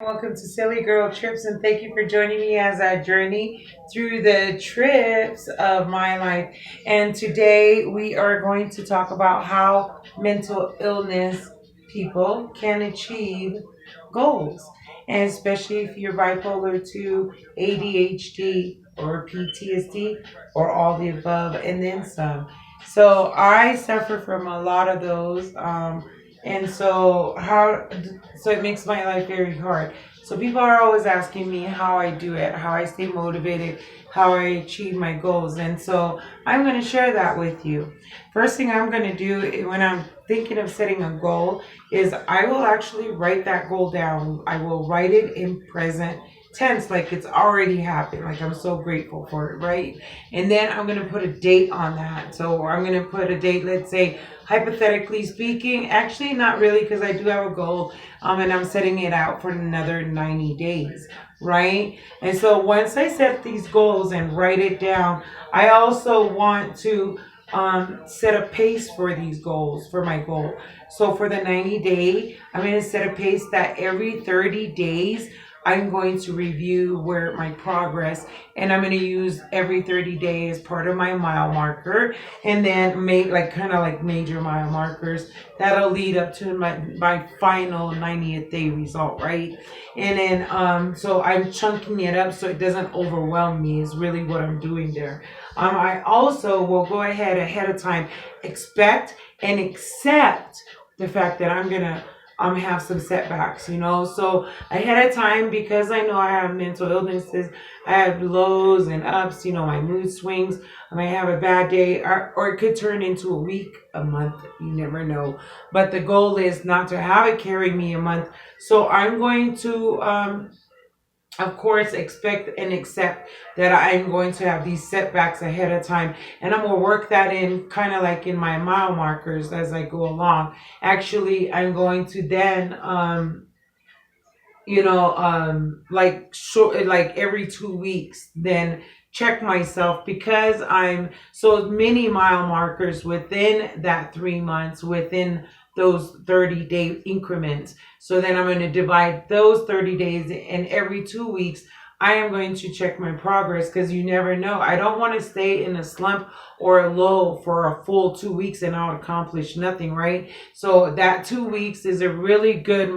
Welcome to Silly Girl Trips, and thank you for joining me as I journey through the trips of my life. And today we are going to talk about how mental illness people can achieve goals, and especially if you're bipolar 2, ADHD, or PTSD, or all the above, and then some. So I suffer from a lot of those. And so it makes my life very hard. So people are always asking me how I do it, how I stay motivated, how I achieve my goals. And so I'm going to share that with you. First thing I'm going to do when I'm thinking of setting a goal is I will actually write that goal down. I will write it in present tense, like it's already happened, like I'm so grateful for it, right? And then I'm going to put a date on that. So I'm going to put a date, let's say hypothetically speaking, actually not really, because I do have a goal, and I'm setting it out for another 90 days, right? And so once I set these goals and write it down, I also want to set a pace for these goals, for my goal. So for the 90-day, I'm going to set a pace that every 30 days I'm going to review where my progress, and I'm going to use every 30 days part of my mile marker, and then make like kind of like major mile markers that'll lead up to my final 90th day result, right? And then so I'm chunking it up so it doesn't overwhelm me is really what I'm doing there. I also will go ahead of time, expect and accept the fact that I'm gonna have some setbacks, so ahead of time, because I know I have mental illnesses, I have lows and ups, my mood swings. I may have a bad day, or it could turn into a week, a month, you never know. But the goal is not to have it carry me a month. So I'm going to of course, expect and accept that I'm going to have these setbacks ahead of time. And I'm going to work that in kind of like in my mile markers as I go along. Actually, I'm going to then, like short, like every 2 weeks, then check myself, because I'm so many mile markers within that 3 months, within those 30-day increments. So then I'm going to divide those 30 days, and every 2 weeks I am going to check my progress, because you never know. I don't want to stay in a slump or a low for a full 2 weeks and I'll accomplish nothing, right? So that 2 weeks is a really good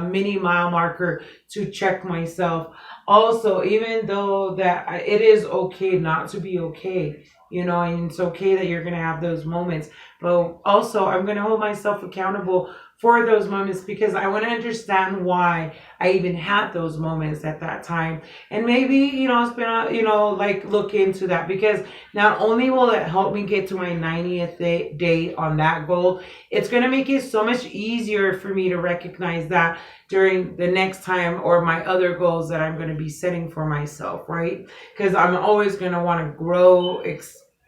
mini mile marker to check myself. Also, even though that it is okay not to be okay, and it's okay that you're going to have those moments, but also I'm going to hold myself accountable for those moments, because I want to understand why I even had those moments at that time. And maybe, spend, like look into that, because not only will it help me get to my 90th day on that goal, it's going to make it so much easier for me to recognize that during the next time, or my other goals that I'm going to be setting for myself, right? Because I'm always going to want to grow,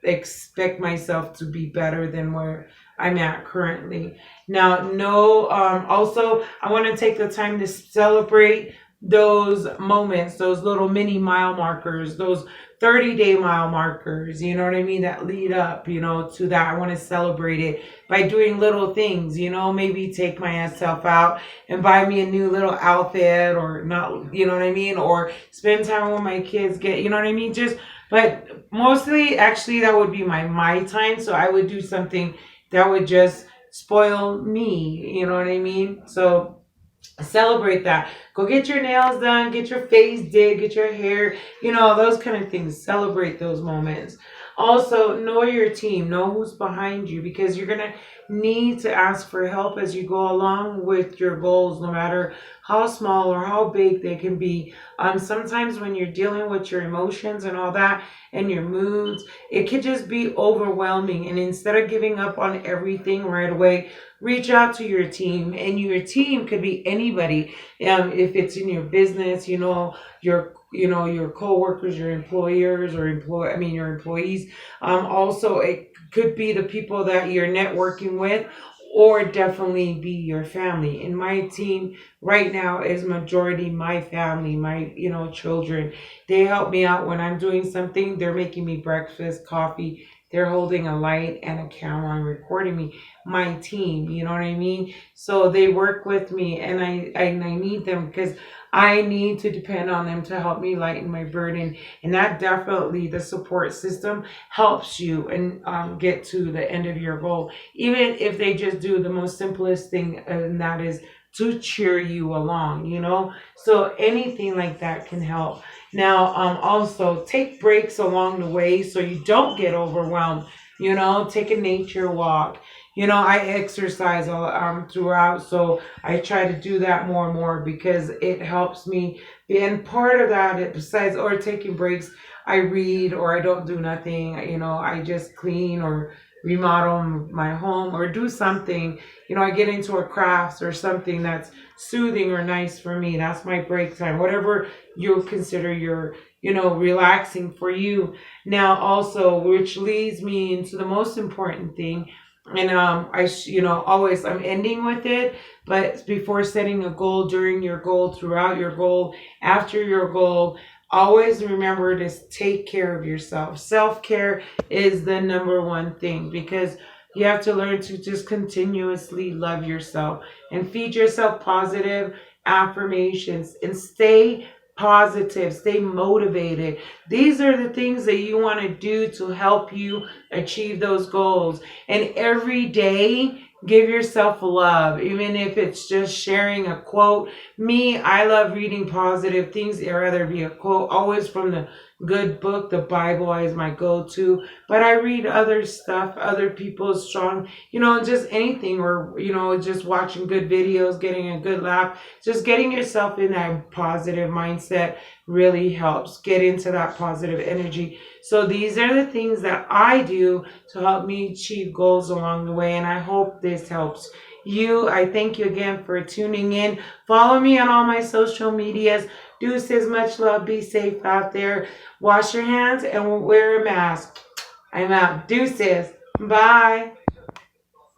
expect myself to be better than where I'm at currently. Now, no, also, I want to take the time to celebrate those moments, those little mini mile markers, those 30-day mile markers, you know what I mean, that lead up, to that. I want to celebrate it by doing little things, maybe take myself out and buy me a new little outfit, or not, you know what I mean, or spend time with my kids, you know what I mean, but mostly, actually, that would be my time. So I would do something that would just spoil me, you know what I mean? So celebrate that. Go get your nails done, get your face did, get your hair, those kind of things. Celebrate those moments. Also, know your team, know who's behind you, because you're going to need to ask for help as you go along with your goals, no matter how small or how big they can be. Sometimes when you're dealing with your emotions and all that, and your moods, it could just be overwhelming. And instead of giving up on everything right away, reach out to your team. And your team could be anybody. If it's in your business, your coworkers, your employers, or your employees. Also, it could be the people that you're networking with, or definitely be your family. And my team right now is majority my family, my children. They help me out when I'm doing something. They're making me breakfast, coffee, they're holding a light and a camera and recording me. My team, you know what I mean? So they work with me, and I need them because I need to depend on them to help me lighten my burden. And that definitely, the support system helps you and get to the end of your goal. Even if they just do the most simplest thing, and that is to cheer you along, you know? So anything like that can help. Now, also take breaks along the way so you don't get overwhelmed. You know, take a nature walk. You know, I exercise throughout, so I try to do that more and more because it helps me. And part of that, besides or taking breaks, I read or I don't do nothing. You know, I just clean or remodel my home or do something. You know, I get into a crafts or something that's soothing or nice for me. That's my break time. Whatever you consider your, you know, relaxing for you. Now, also, which leads me into the most important thing. And you know, always I'm ending with it. But before setting a goal, during your goal, throughout your goal, after your goal, always remember to take care of yourself. Self care is the number one thing because you have to learn to just continuously love yourself and feed yourself positive affirmations and stay positive, stay motivated. These are the things that you want to do to help you achieve those goals. And every day, give yourself love, even if it's just sharing a quote. Me, I love reading positive things. I'd rather be a quote, always from the good book. The Bible is my go-to. But I read other stuff, other people's strong, you know, just anything, or, you know, just watching good videos, getting a good laugh. Just getting yourself in that positive mindset really helps get into that positive energy. So these are the things that I do to help me achieve goals along the way. And I hope this helps you. I thank you again for tuning in. Follow me on all my social medias. Deuces, much love. Be safe out there. Wash your hands and wear a mask. I'm out. Deuces. Bye.